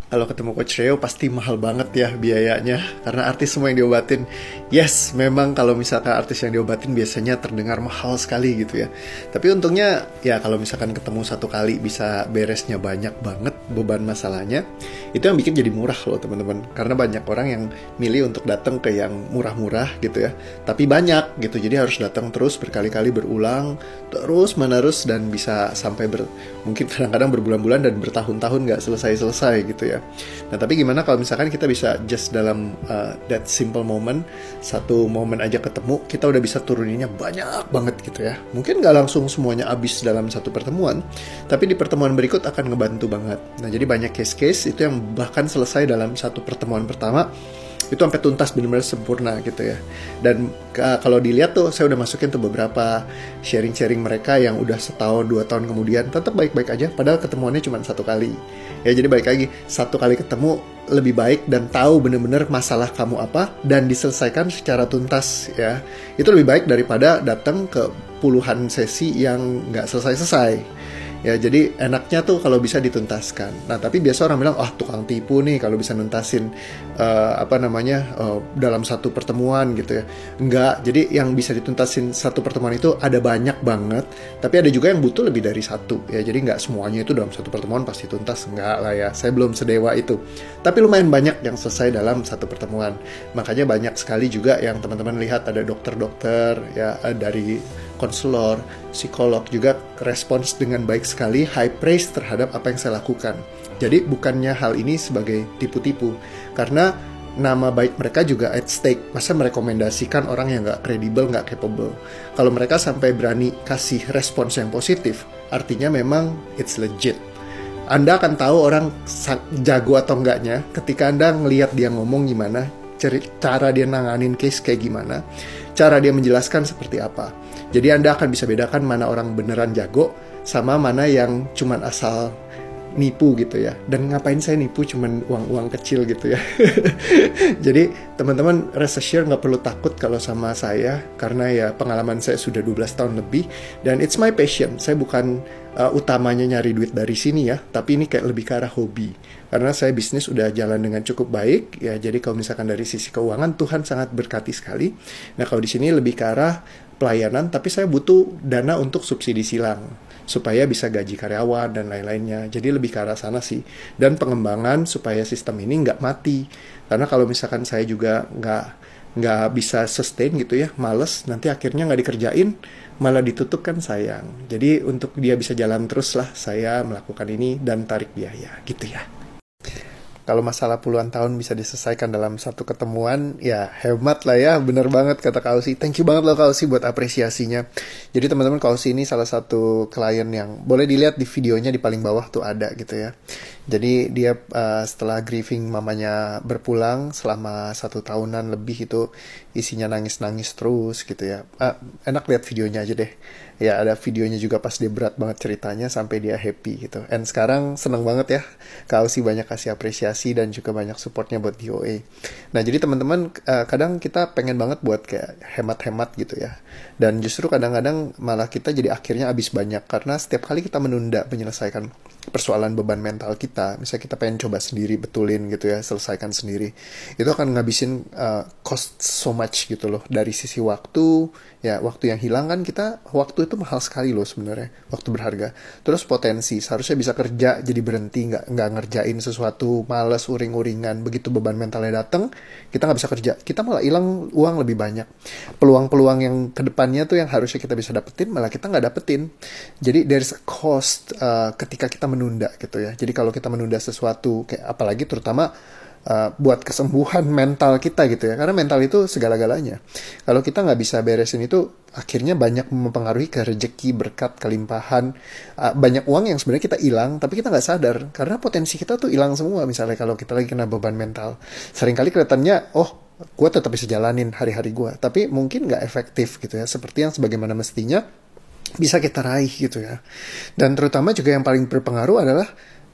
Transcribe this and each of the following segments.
Kalau ketemu Coach Reo pasti mahal banget ya biayanya, karena artis semua yang diobatin. Yes, memang kalau misalkan artis yang diobatin biasanya terdengar mahal sekali gitu ya. Tapi untungnya ya kalau misalkan ketemu satu kali bisa beresnya banyak banget beban masalahnya, itu yang bikin jadi murah loh teman-teman. Karena banyak orang yang milih untuk datang ke yang murah-murah gitu ya, tapi banyak gitu, jadi harus datang terus berkali-kali berulang terus menerus, dan bisa sampai mungkin kadang-kadang berbulan-bulan dan bertahun-tahun nggak selesai-selesai gitu ya. Nah tapi gimana kalau misalkan kita bisa just dalam that simple moment, satu momen aja ketemu, kita udah bisa turuninnya banyak banget gitu ya. Mungkin nggak langsung semuanya habis dalam satu pertemuan, tapi di pertemuan berikut akan ngebantu banget. Nah jadi banyak case-case itu yang bahkan selesai dalam satu pertemuan pertama, itu sampai tuntas benar-benar sempurna gitu ya. Dan kalau dilihat tuh, saya udah masukin tuh beberapa sharing-sharing mereka yang udah setahun 2 tahun kemudian tetap baik-baik aja, padahal ketemuannya cuma satu kali ya. Jadi balik lagi, satu kali ketemu lebih baik dan tahu bener-bener masalah kamu apa dan diselesaikan secara tuntas ya. Itu lebih baik daripada datang ke puluhan sesi yang nggak selesai-selesai ya. Jadi enaknya tuh kalau bisa dituntaskan. Nah tapi biasa orang bilang, tukang tipu nih kalau bisa nuntasin dalam satu pertemuan gitu ya. Enggak, jadi yang bisa dituntasin satu pertemuan itu ada banyak banget, tapi ada juga yang butuh lebih dari satu ya. Jadi nggak semuanya itu dalam satu pertemuan pasti tuntas, enggak lah ya, saya belum sedewa itu. Tapi lumayan banyak yang selesai dalam satu pertemuan. Makanya banyak sekali juga yang teman-teman lihat ada dokter-dokter ya, dari konselor, psikolog juga respons dengan baik sekali, high praise terhadap apa yang saya lakukan. Jadi bukannya hal ini sebagai tipu-tipu, karena nama baik mereka juga at stake. Masa merekomendasikan orang yang nggak kredibel, nggak capable. Kalau mereka sampai berani kasih respons yang positif, artinya memang it's legit. Anda akan tahu orang jago atau enggaknya ketika Anda ngelihat dia ngomong gimana, cara dia nanganin case kayak gimana, cara dia menjelaskan seperti apa. Jadi Anda akan bisa bedakan mana orang beneran jago sama mana yang cuman asal nipu gitu ya. Dan ngapain saya nipu cuman uang-uang kecil gitu ya. Jadi teman-teman rest assured nggak perlu takut kalau sama saya, karena ya pengalaman saya sudah 12 tahun lebih dan it's my passion. Saya bukan utamanya nyari duit dari sini ya, tapi ini kayak lebih ke arah hobi. Karena saya bisnis udah jalan dengan cukup baik ya. Jadi kalau misalkan dari sisi keuangan Tuhan sangat berkati sekali. Nah kalau di sini lebih ke arah pelayanan, tapi saya butuh dana untuk subsidi silang supaya bisa gaji karyawan dan lain-lainnya. Jadi lebih ke arah sana sih. Dan pengembangan supaya sistem ini nggak mati. Karena kalau misalkan saya juga nggak bisa sustain gitu ya, males, nanti akhirnya nggak dikerjain, malah ditutup kan sayang. Jadi untuk dia bisa jalan terus lah, saya melakukan ini dan tarik biaya gitu ya. Kalau masalah puluhan tahun bisa diselesaikan dalam satu ketemuan, ya hemat lah ya, bener banget kata Kak Ausi. Thank you banget loh Kak Ausi buat apresiasinya. Jadi teman-teman, Kak Ausi ini salah satu klien yang boleh dilihat di videonya di paling bawah tuh ada gitu ya. Jadi dia setelah grieving mamanya berpulang selama 1 tahunan lebih, itu isinya nangis-nangis terus gitu ya. Enak lihat videonya aja deh. Ya ada videonya juga pas dia berat banget ceritanya sampai dia happy gitu. And sekarang seneng banget ya, Kak Ausi banyak kasih apresiasi dan juga banyak supportnya buat DOA. Nah jadi teman-teman, kadang kita pengen banget buat kayak hemat-hemat gitu ya. Dan justru kadang-kadang malah kita jadi akhirnya habis banyak, karena setiap kali kita menunda menyelesaikan persoalan beban mental kita, misalnya kita pengen coba sendiri betulin gitu ya, selesaikan sendiri, itu akan ngabisin cost so much gitu loh. Dari sisi waktu ya, waktu yang hilang kan, kita waktu itu mahal sekali loh sebenarnya, waktu berharga. Terus potensi seharusnya bisa kerja jadi berhenti, nggak ngerjain sesuatu, males, uring-uringan, begitu beban mentalnya datang kita nggak bisa kerja, kita malah hilang uang lebih banyak. Peluang-peluang yang kedepannya tuh yang harusnya kita bisa dapetin malah kita nggak dapetin. Jadi there's a cost ketika kita menunda gitu ya. Jadi kalau kita menunda sesuatu, kayak apalagi terutama buat kesembuhan mental kita gitu ya, karena mental itu segala-galanya. Kalau kita nggak bisa beresin itu, akhirnya banyak mempengaruhi ke rezeki, berkat, kelimpahan, banyak uang yang sebenarnya kita hilang tapi kita nggak sadar, karena potensi kita tuh hilang semua. Misalnya kalau kita lagi kena beban mental, seringkali kelihatannya gue tetap bisa jalanin hari-hari gue, tapi mungkin nggak efektif gitu ya, seperti yang sebagaimana mestinya bisa kita raih gitu ya. Dan terutama juga yang paling berpengaruh adalah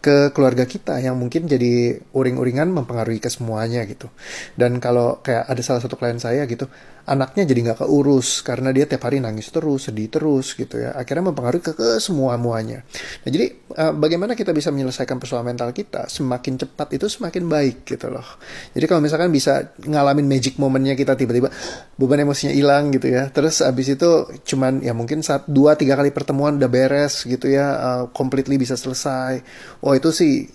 ke keluarga kita yang mungkin jadi uring-uringan mempengaruhi ke semuanya gitu. Dan kalau kayak ada salah satu klien saya gitu, anaknya jadi nggak keurus karena dia tiap hari nangis terus, sedih terus gitu ya. Akhirnya mempengaruhi ke semua-muanya. Nah, jadi bagaimana kita bisa menyelesaikan persoalan mental kita semakin cepat itu semakin baik gitu loh. Jadi kalau misalkan bisa ngalamin magic momennya kita tiba-tiba beban emosinya hilang gitu ya. Terus abis itu cuman ya mungkin 2-3 kali pertemuan udah beres gitu ya, completely bisa selesai. Oh itu sih,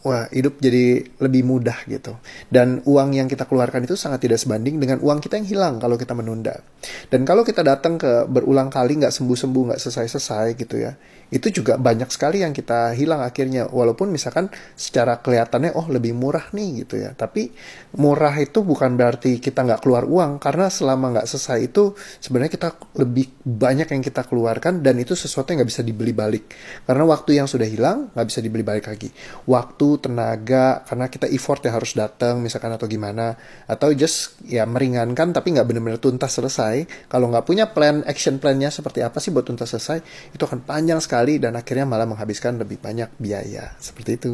wah, hidup jadi lebih mudah gitu. Dan uang yang kita keluarkan itu sangat tidak sebanding dengan uang kita yang hilang kalau kita menunda. Dan kalau kita datang ke berulang kali nggak sembuh-sembuh, nggak selesai-selesai gitu ya, itu juga banyak sekali yang kita hilang akhirnya. Walaupun misalkan secara kelihatannya, oh lebih murah nih gitu ya. Tapi murah itu bukan berarti kita nggak keluar uang. Karena selama nggak selesai itu sebenarnya kita lebih banyak yang kita keluarkan. Dan itu sesuatu yang nggak bisa dibeli balik. Karena waktu yang sudah hilang nggak bisa dibeli balik lagi. Waktu, tenaga, karena kita effort ya harus datang misalkan atau gimana. Atau just ya meringankan tapi nggak benar-benar tuntas selesai. Kalau nggak punya plan, action plan-nya seperti apa sih buat tuntas selesai, itu akan panjang sekali dan akhirnya malah menghabiskan lebih banyak biaya. Seperti itu.